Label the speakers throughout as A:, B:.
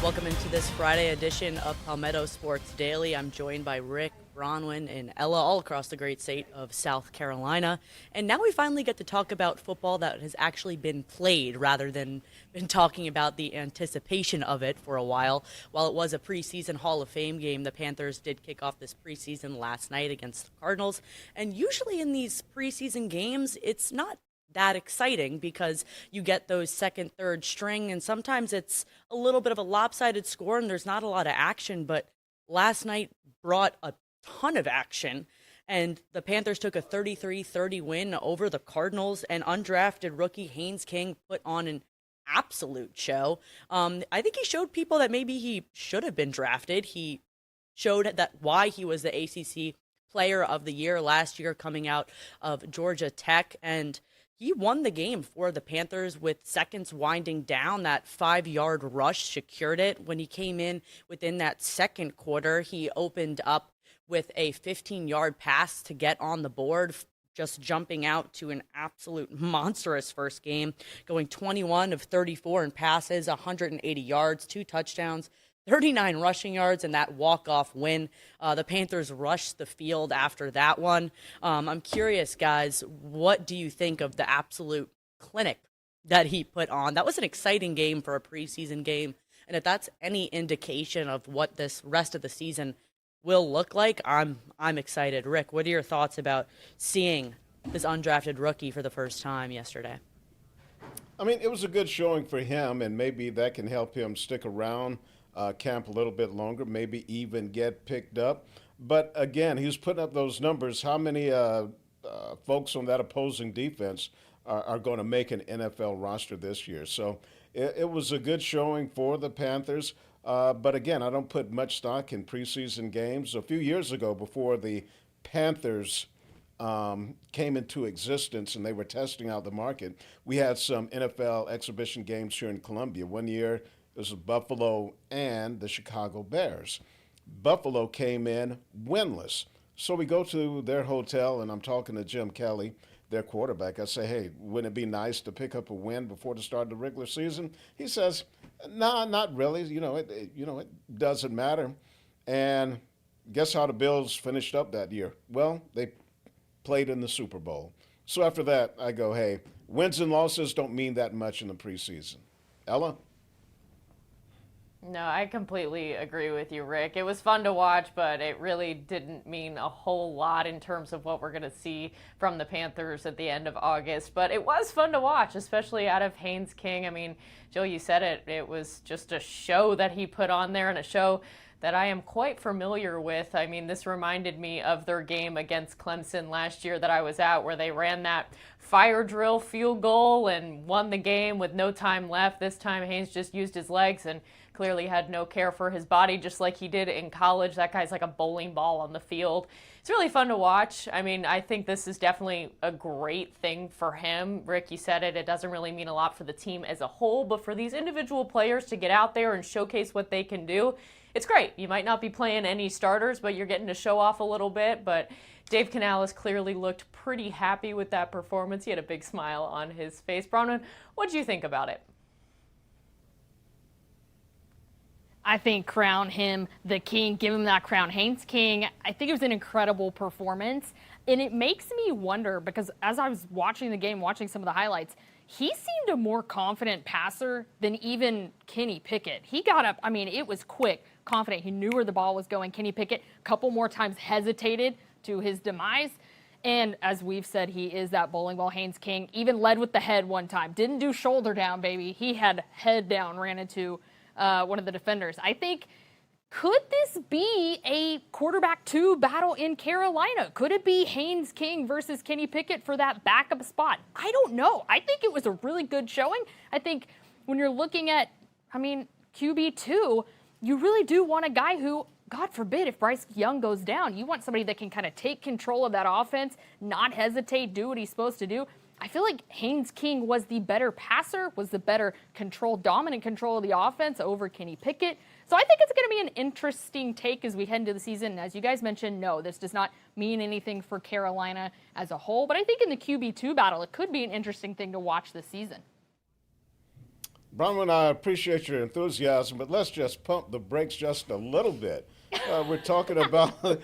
A: Welcome into this Friday edition of Palmetto Sports Daily. I'm joined by Rick, Bronwyn, and Ella all across the great state of South Carolina. And now we finally get to talk about football that has actually been played rather than been talking about the anticipation of it for a while. While it was a preseason Hall of Fame game, the Panthers did kick off this preseason last night against the Cardinals. And usually in these preseason games, it's not that exciting because you get those second, third string, and sometimes it's a little bit of a lopsided score and there's not a lot of action. But last night brought a ton of action, and the Panthers took a 33-30 win over the Cardinals, and undrafted rookie Haynes King put on an absolute show. I think he showed people that maybe he should have been drafted. He showed that why he was the ACC Player of the Year last year coming out of Georgia Tech, and he won the game for the Panthers with seconds winding down. That 5-yard rush secured it. When he came in within that second quarter, he opened up with a 15-yard pass to get on the board, just jumping out to an absolute monstrous first game, going 21 of 34 in passes, 180 yards, 2 touchdowns, 39 rushing yards, and that walk-off win. The Panthers rushed the field after that one. I'm curious, guys, what do you think of the absolute clinic that he put on? That was an exciting game for a preseason game, and if that's any indication of what this rest of the season will look like, I'm excited. Rick, what are your thoughts about seeing this undrafted rookie for the first time yesterday?
B: I mean, it was a good showing for him, and maybe that can help him stick around camp a little bit longer, maybe even get picked up. But again, he was putting up those numbers. How many folks on that opposing defense are going to make an NFL roster this year? So it was a good showing for the Panthers. But again, I don't put much stock in preseason games. A few years ago, before the Panthers came into existence and they were testing out the market, we had some NFL exhibition games here in Columbia. One year, it was Buffalo and the Chicago Bears. Buffalo came in winless. So we go to their hotel, and I'm talking to Jim Kelly, their quarterback. I say, hey, wouldn't it be nice to pick up a win before the start of the regular season? He says, nah, not really. It doesn't matter. And guess how the Bills finished up that year? Well, they played in the Super Bowl. So after that, I go, hey, wins and losses don't mean that much in the preseason. Ella?
C: No, I completely agree with you, Rick. It was fun to watch, but it really didn't mean a whole lot in terms of what we're going to see from the Panthers at the end of August. But it was fun to watch, especially out of Haynes King. I mean, Jill, you said it. It was just a show that he put on there, and a show that I am quite familiar with. I mean, this reminded me of their game against Clemson last year that I was at, where they ran that fire drill field goal and won the game with no time left. This time, Haynes just used his legs and clearly had no care for his body, just like he did in college. That guy's like a bowling ball on the field. It's really fun to watch. I mean, I think this is definitely a great thing for him. Rick, you said it. It doesn't really mean a lot for the team as a whole, but for these individual players to get out there and showcase what they can do, it's great. You might not be playing any starters, but you're getting to show off a little bit. But Dave Canales clearly looked pretty happy with that performance. He had a big smile on his face. Bronwyn, what did you think about it?
D: I think crown him the king, give him that crown. Haynes King, I think it was an incredible performance. And it makes me wonder, because as I was watching the game, watching some of the highlights, he seemed a more confident passer than even Kenny Pickett. He got up, I mean, it was quick, confident. He knew where the ball was going. Kenny Pickett a couple more times hesitated to his demise. And as we've said, he is that bowling ball. Haynes King even led with the head one time. Didn't do shoulder down, baby. He had head down, ran into one of the defenders. I think, could this be a quarterback 2 battle in Carolina? Could it be Haynes King versus Kenny Pickett for that backup spot? I don't know. I think it was a really good showing. I think when you're looking at, QB2, you really do want a guy who, God forbid, if Bryce Young goes down, you want somebody that can kind of take control of that offense, not hesitate, do what he's supposed to do. I feel like Haynes King was the better passer, was the better dominant control of the offense over Kenny Pickett. So I think it's going to be an interesting take as we head into the season. As you guys mentioned, no, this does not mean anything for Carolina as a whole. But I think in the QB2 battle, it could be an interesting thing to watch this season.
B: Bronwyn, I appreciate your enthusiasm, but let's just pump the brakes just a little bit. We're talking about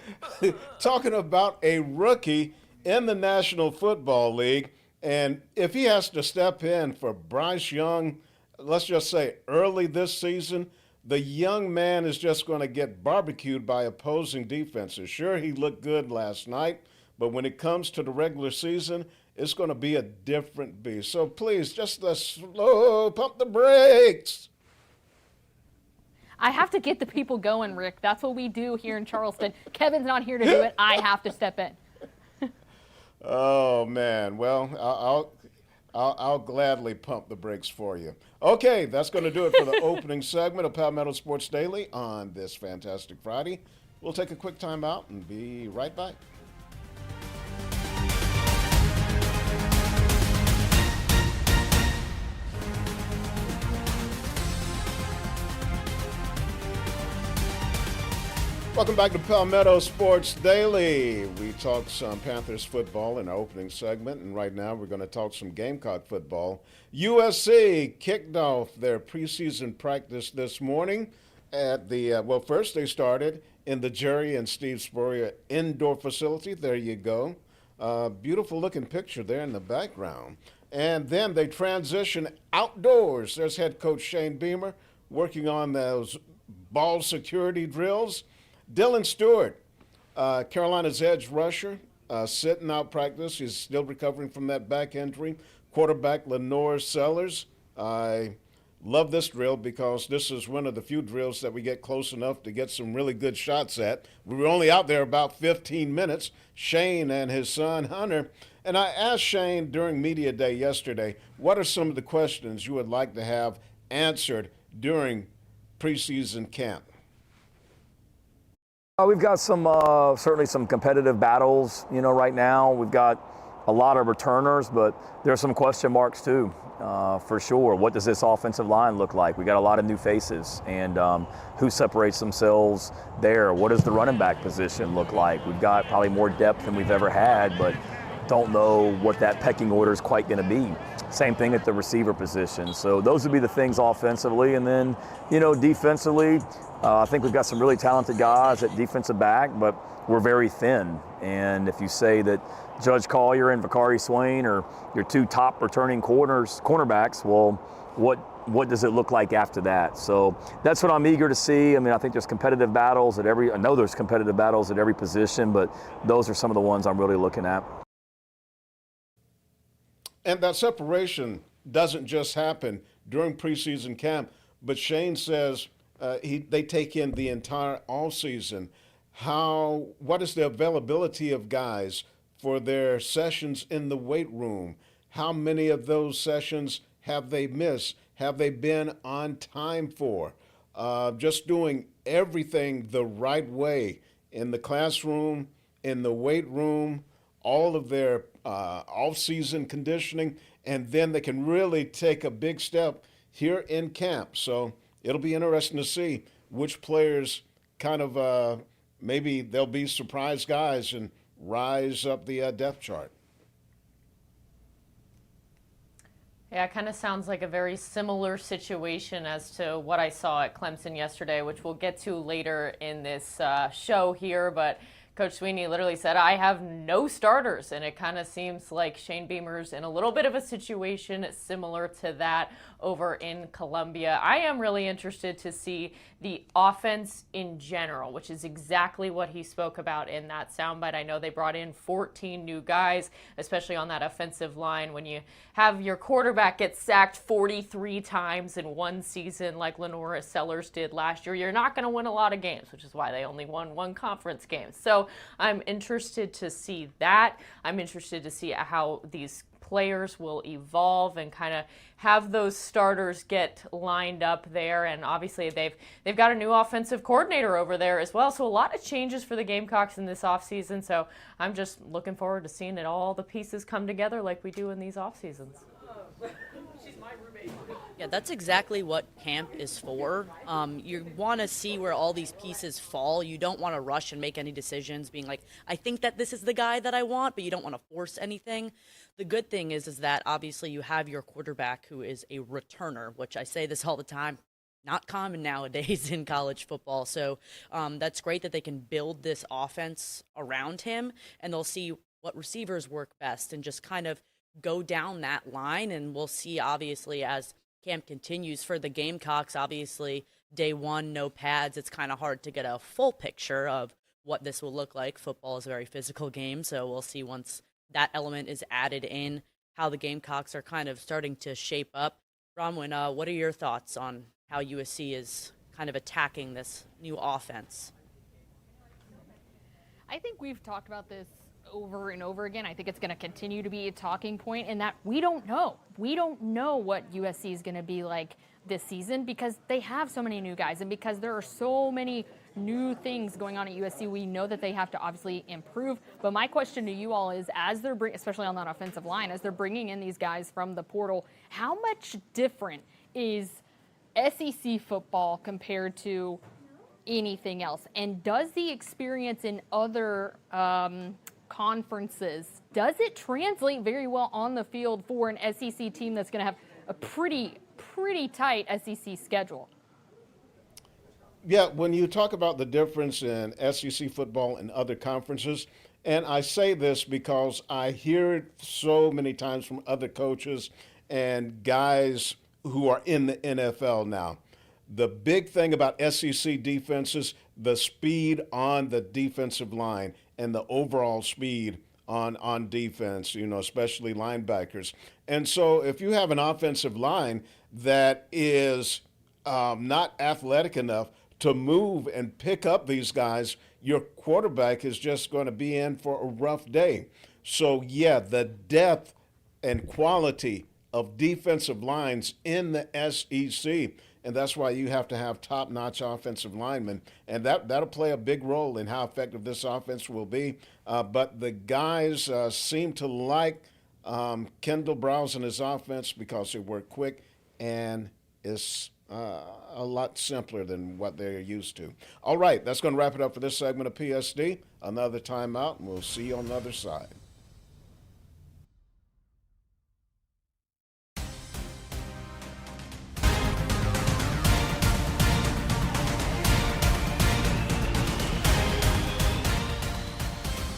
B: talking about a rookie in the National Football League, and if he has to step in for Bryce Young, let's just say early this season, the young man is just going to get barbecued by opposing defenses. Sure, he looked good last night, but when it comes to the regular season, it's going to be a different beast. So please, just slow pump the brakes.
D: I have to get the people going, Rick. That's what we do here in Charleston. Kevin's not here to do it. I have to step in.
B: Oh man, well I'll gladly pump the brakes for you. Okay, that's going to do it for the opening segment of Palmetto Sports Daily on this fantastic Friday. We'll take a quick time out and be right back. Welcome back to Palmetto Sports Daily. We talked some Panthers football in our opening segment, and right now we're going to talk some Gamecock football. USC kicked off their preseason practice this morning at the, first they started in the Jerry and Steve Spurrier indoor facility. There you go. Beautiful looking picture there in the background. And then they transitioned outdoors. There's head coach Shane Beamer working on those ball security drills. Dylan Stewart, Carolina's edge rusher, sitting out practice. He's still recovering from that back injury. Quarterback Lenore Sellers. I love this drill because this is one of the few drills that we get close enough to get some really good shots at. We were only out there about 15 minutes, Shane and his son Hunter. And I asked Shane during media day yesterday, what are some of the questions you would like to have answered during preseason camp?
E: We've got some certainly some competitive battles, right now. We've got a lot of returners, but there are some question marks too, for sure. What does this offensive line look like? We got a lot of new faces, and who separates themselves there? What does the running back position look like? We've got probably more depth than we've ever had, but don't know what that pecking order is quite going to be. Same thing at the receiver position. So those would be the things offensively, and then, defensively, I think we've got some really talented guys at defensive back, but we're very thin. And if you say that Judge Collier and Vakari Swain are your two top returning cornerbacks, well, what does it look like after that? So that's what I'm eager to see. I mean, I think there's competitive battles I know there's competitive battles at every position, but those are some of the ones I'm really looking at.
B: And that separation doesn't just happen during preseason camp, but Shane says they take in the entire offseason. What is the availability of guys for their sessions in the weight room? How many of those sessions have they missed? Have they been on time for? Just doing everything the right way in the classroom, in the weight room, all of their off-season conditioning, and then they can really take a big step here in camp. So it'll be interesting to see which players kind of maybe they'll be surprise guys and rise up the depth chart.
C: Yeah, it kind of sounds like a very similar situation as to what I saw at Clemson yesterday, which we'll get to later in this show here. But Coach Sweeney literally said, I have no starters, and it kind of seems like Shane Beamer's in a little bit of a situation similar to that over in Columbia. I am really interested to see the offense in general, which is exactly what he spoke about in that soundbite. I know they brought in 14 new guys, especially on that offensive line. When you have your quarterback get sacked 43 times in one season like Lenore Sellers did last year, you're not going to win a lot of games, which is why they only won one conference game. So I'm interested to see that. I'm interested to see how these players will evolve and kind of have those starters get lined up there. And obviously they've got a new offensive coordinator over there as well. So a lot of changes for the Gamecocks in this offseason. So I'm just looking forward to seeing all the pieces come together like we do in these off seasons.
A: She's my roommate. Yeah, that's exactly what camp is for. You want to see where all these pieces fall. You don't want to rush and make any decisions, being like, I think that this is the guy that I want, but you don't want to force anything. The good thing is that obviously you have your quarterback who is a returner, which I say this all the time, not common nowadays in college football. So that's great that they can build this offense around him, and they'll see what receivers work best and just kind of go down that line. And we'll see, obviously, as camp continues for the Gamecocks. Obviously, day one, no pads. It's kind of hard to get a full picture of what this will look like. Football is a very physical game, so we'll see once that element is added in how the Gamecocks are kind of starting to shape up. Bronwyn, what are your thoughts on how USC is kind of attacking this new offense?
D: I think we've talked about this over and over again. I think it's going to continue to be a talking point in that we don't know. We don't know what USC is going to be like this season because they have so many new guys and because there are so many new things going on at USC. We know that they have to obviously improve. But my question to you all is, as they're especially on that offensive line, as they're bringing in these guys from the portal, how much different is SEC football compared to anything else? And does the experience in other conferences, does it translate very well on the field for an SEC team that's going to have a pretty tight SEC schedule?
B: Yeah, when you talk about the difference in SEC football and other conferences, and I say this because I hear it so many times from other coaches and guys who are in the NFL now. The big thing about SEC defenses, the speed on the defensive line and the overall speed on defense, especially linebackers. And so if you have an offensive line that is not athletic enough to move and pick up these guys, your quarterback is just going to be in for a rough day. So, yeah, the depth and quality of defensive lines in the SEC, and that's why you have to have top-notch offensive linemen, and that'll play a big role in how effective this offense will be. But the guys seem to like Kendall Browse and his offense because they work quick and is a lot simpler than what they're used to. All right, that's going to wrap it up for this segment of PSD. Another timeout, and we'll see you on the other side.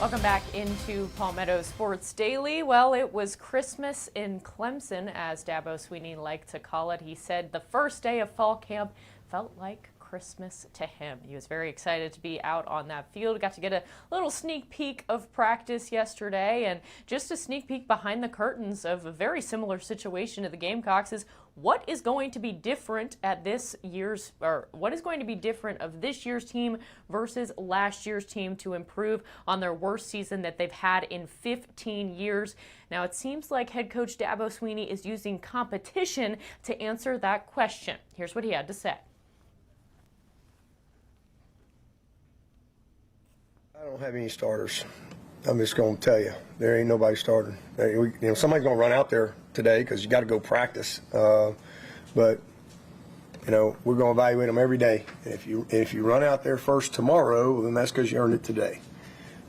C: Welcome back into Palmetto Sports Daily. Well, it was Christmas in Clemson, as Dabo Swinney liked to call it. He said the first day of fall camp felt like Christmas to him. He was very excited to be out on that field. Got to get a little sneak peek of practice yesterday, and just a sneak peek behind the curtains of a very similar situation to the Gamecocks is what is going to be different of this year's team versus last year's team to improve on their worst season that they've had in 15 years. Now, it seems like head coach Dabo Swinney is using competition to answer that question. Here's what he had to say.
F: I don't have any starters. I'm just going to tell you, there ain't nobody starting. Somebody's going to run out there today because you got to go practice. But we're going to evaluate them every day. If you run out there first tomorrow, then that's because you earned it today,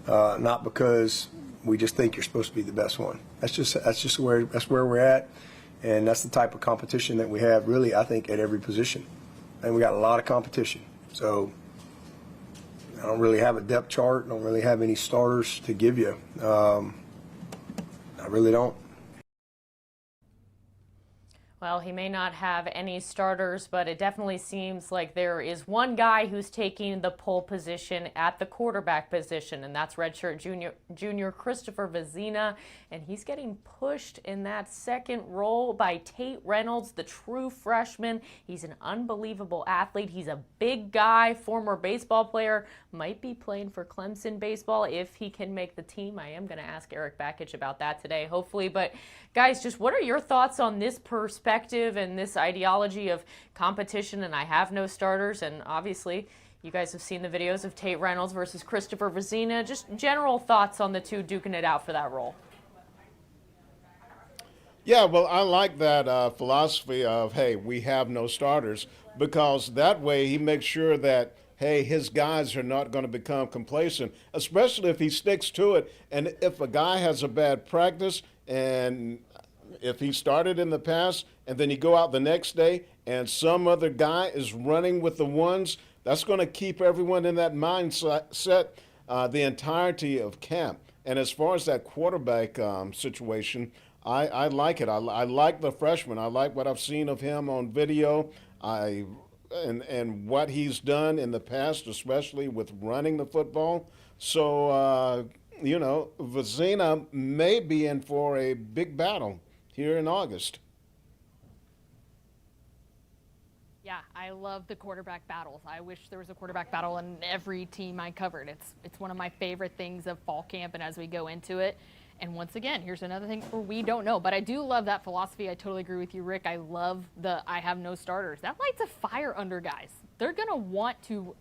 F: not because we just think you're supposed to be the best one. That's where we're at, and that's the type of competition that we have. Really, I think at every position, and we got a lot of competition. So I don't really have a depth chart. I don't really have any starters to give you. I really don't.
C: Well, he may not have any starters, but it definitely seems like there is one guy who's taking the pole position at the quarterback position, and that's redshirt junior Christopher Vezina, and he's getting pushed in that second role by Tate Reynolds, the true freshman. He's an unbelievable athlete. He's a big guy, former baseball player, might be playing for Clemson baseball if he can make the team. I am going to ask Eric Bakich about that today, hopefully. But guys, just what are your thoughts on this perspective and this ideology of competition and I have no starters? And obviously, you guys have seen the videos of Tate Reynolds versus Christopher Vezina. Just general thoughts on the two duking it out for that role.
B: Yeah, well, I like that philosophy of, hey, we have no starters, because that way he makes sure that, hey, his guys are not going to become complacent, especially if he sticks to it. And if a guy has a bad practice, and if he started in the past and then you go out the next day and some other guy is running with the ones, that's going to keep everyone in that mindset the entirety of camp. And as far as that quarterback situation, I like it. I like the freshman. I like what I've seen of him on video. And what he's done in the past, especially with running the football. So, Vizina may be in for a big battle here in August.
D: Yeah, I love the quarterback battles. I wish there was a quarterback battle in every team I covered. It's one of my favorite things of fall camp and as we go into it. And once again, here's another thing where we don't know. But I do love that philosophy. I totally agree with you, Rick. I love the I have no starters. That lights a fire under guys. They're going to want to,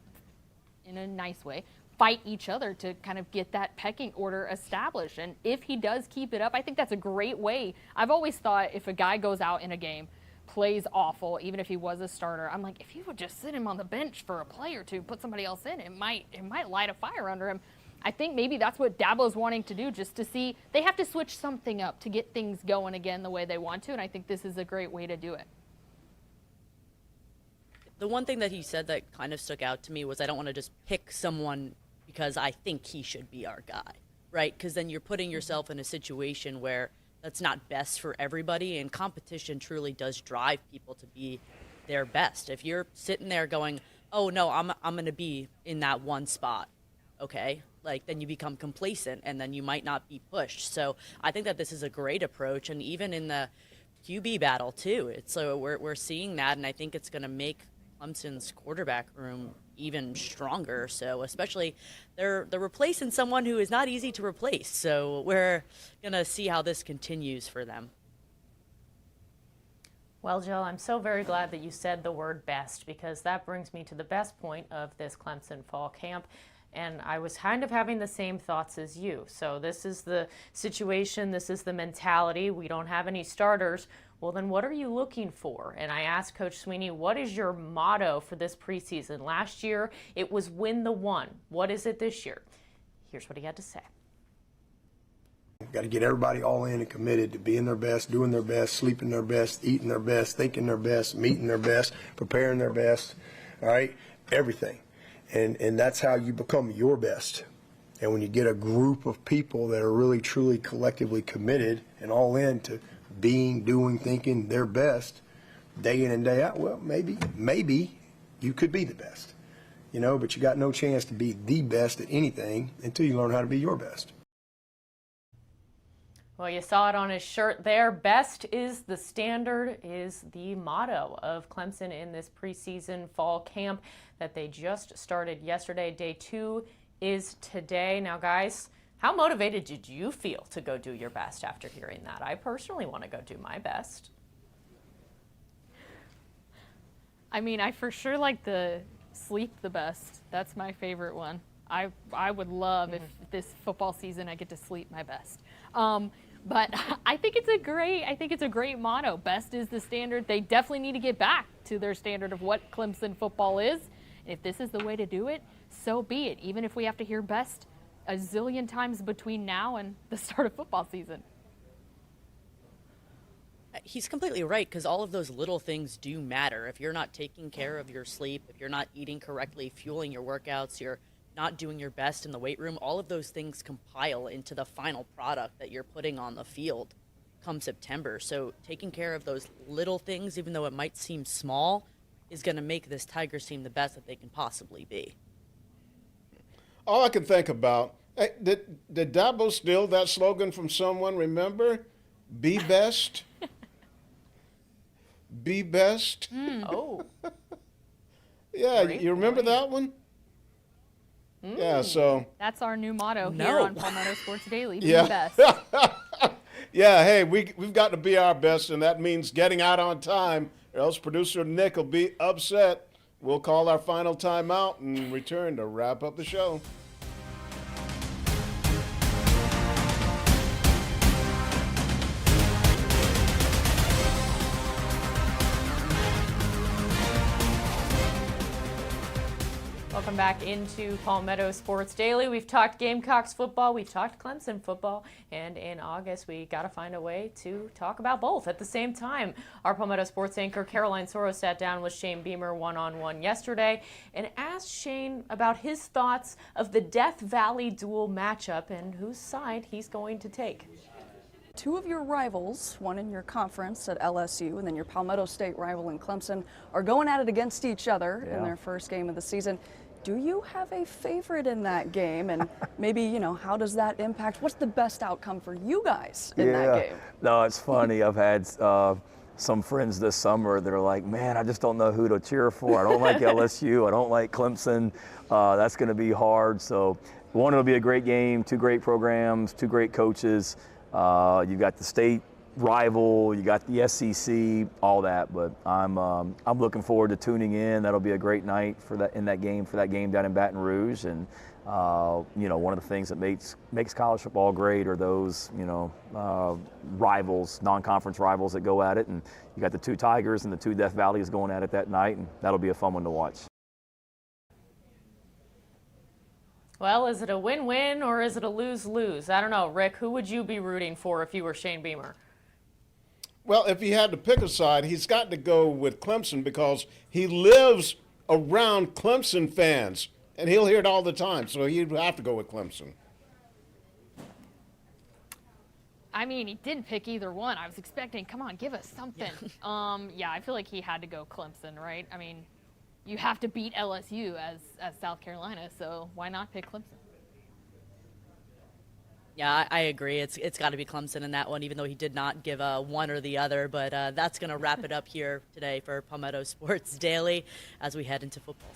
D: in a nice way, fight each other to kind of get that pecking order established. And if he does keep it up, I think that's a great way. I've always thought if a guy goes out in a game, plays awful, even if he was a starter, I'm like, if you would just sit him on the bench for a play or two, put somebody else in, it might light a fire under him. I think maybe that's what Dabo's wanting to do, just to see they have to switch something up to get things going again the way they want to, and I think this is a great way to do it.
A: The one thing that he said that kind of stuck out to me was I don't want to just pick someone because I think he should be our guy, right? Because then you're putting yourself in a situation where that's not best for everybody, and competition truly does drive people to be their best. If you're sitting there going, oh, no, I'm going to be in that one spot, okay, like then you become complacent and then you might not be pushed. So I think that this is a great approach, and even in the QB battle too, so we're seeing that, and I think it's going to make Clemson's quarterback room even stronger. So especially they're replacing someone who is not easy to replace. So we're going to see how this continues for them.
C: Well, Jill, I'm so very glad that you said the word best, because that brings me to the best point of this Clemson fall camp. And I was kind of having the same thoughts as you. So this is the situation, this is the mentality. We don't have any starters. Well, then what are you looking for? And I asked Coach Sweeney, what is your motto for this preseason? Last year, it was win the one. What is it this year? Here's what he had to say.
F: Got to get everybody all in and committed to being their best, doing their best, sleeping their best, eating their best, thinking their best, meeting their best, preparing their best, all right, everything. And that's how you become your best. And when you get a group of people that are really, truly, collectively committed and all in to being, doing, thinking their best day in and day out, well, maybe you could be the best, but you got no chance to be the best at anything until you learn how to be your best.
C: Well, you saw it on his shirt there. Best is the standard is the motto of Clemson in this preseason fall camp that they just started yesterday. Day 2 is today. Now, guys, how motivated did you feel to go do your best after hearing that? I personally want to go do my best.
D: I mean, I for sure like the sleep the best. That's my favorite one. I would love if this football season I get to sleep my best. But I think it's a great motto. Best is the standard. They definitely need to get back to their standard of what Clemson football is. And if this is the way to do it, so be it. Even if we have to hear best a zillion times between now and the start of football season.
A: He's completely right, because all of those little things do matter. If you're not taking care of your sleep, if you're not eating correctly, fueling your workouts, you're not doing your best in the weight room, all of those things compile into the final product that you're putting on the field come September. So taking care of those little things, even though it might seem small, is going to make this Tigers team the best that they can possibly be.
B: All I can think about, did Dabo steal that slogan from someone, remember? Be best. Be best.
C: Oh.
B: Yeah,
C: Great
B: you remember
C: point.
B: that one? Yeah, so.
D: That's our new motto
A: No.
D: here on Palmetto Sports Daily. Be
B: Yeah.
D: best.
B: Yeah, hey, we've got to be our best, and that means getting out on time, or else producer Nick will be upset. We'll call our final timeout and return to wrap up the show.
C: Welcome back into Palmetto Sports Daily. We've talked Gamecocks football, we've talked Clemson football, and in August we got to find a way to talk about both at the same time. Our Palmetto Sports anchor Caroline Soros sat down with Shane Beamer one-on-one yesterday and asked Shane about his thoughts of the Death Valley duel matchup and whose side he's going to take.
G: Two of your rivals, one in your conference at LSU and then your Palmetto State rival in Clemson, are going at it against each other in their first game of the season. Do you have a favorite in that game? And maybe, how does that impact? What's the best outcome for you guys in that game?
E: No, it's funny. I've had some friends this summer that are like, man, I just don't know who to cheer for. I don't like LSU. I don't like Clemson. That's going to be hard. So, one, it'll be a great game, two great programs, two great coaches. You've got the state rival, you got the SEC, all that. But I'm looking forward to tuning in. That'll be a great night for that game down in Baton Rouge. And one of the things that makes college football great are those rivals, non-conference rivals that go at it. And you got the two Tigers and the two Death Valleys going at it that night, and that'll be a fun one to watch.
C: Well, is it a win-win or is it a lose-lose? I don't know. Rick, who would you be rooting for if you were Shane Beamer?
B: Well, if he had to pick a side, he's got to go with Clemson because he lives around Clemson fans, and he'll hear it all the time, so he'd have to go with Clemson.
D: I mean, he didn't pick either one. I was expecting, come on, give us something. I feel like he had to go Clemson, right? I mean, you have to beat LSU as South Carolina, so why not pick Clemson?
A: Yeah, I agree. It's got to be Clemson in that one, even though he did not give one or the other. But that's going to wrap it up here today for Palmetto Sports Daily as we head into football.